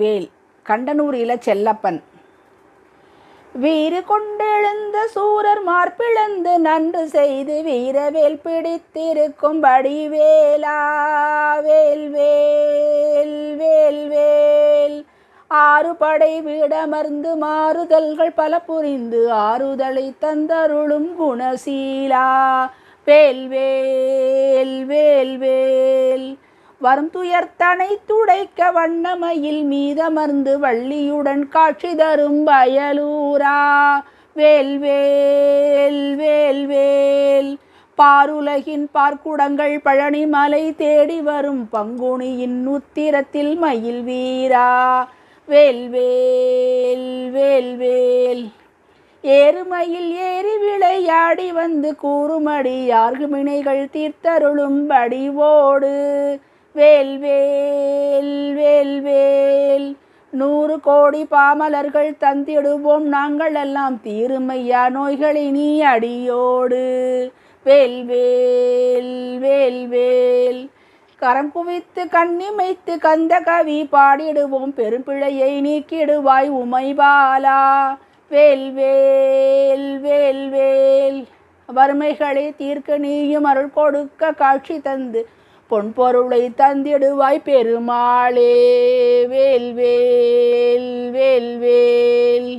வேல் கண்டனூர் இளச்செல்லப்பன். வீறு கொண்டெழுந்த சூரர் மார்பிழந்து நன்று செய்து வீரவேல் பிடித்திருக்கும்படி வேலா வேல் வேல் வேல் வேல். ஆறு படை வீடமர்ந்து மாறுதல்கள் பல புரிந்து ஆறுதலை தந்தருளும் குணசீலா வேல் வேல் வேல் வேல். வரும் துயர்த்தனை துடைக்க வண்ணமயில் மீதமர்ந்து வள்ளியுடன் காட்சி தரும் பயலூரா வேல் வேல் வேல் வேல். பாருலகின் பார்க்குடங்கள் பழனி மலை தேடி வரும் பங்குனியின் உத்திரத்தில் மயில் வீரா வேல் வேல் வேல் வேல். ஏறுமயில் ஏறி விளையாடி வந்து கூறுமடி யார்குமினைகள் தீர்த்தருளும் படிவோடு வேல் வேல் வேல் வேல். 100 கோடி பாமலர்கள் தந்திடுவோம் நாங்கள் எல்லாம் தீருமையா நோய்களினி அடியோடு வேல் வேல் வேல் வேல். கரம் குவித்து கண்ணிமைத்து கந்த கவி பாடிடுவோம் பெரும்பிழையை நீக்கிடுவாய் உமைபாலா வேல் வேல் வேல் வேல். வறுமைகளை தீர்க்க நீயும் அருள் கொடுக்க காட்சி தந்து பொன் பொருளை தந்திடுவாய் பெருமாளே வேல் வேல் வேல் வேல்.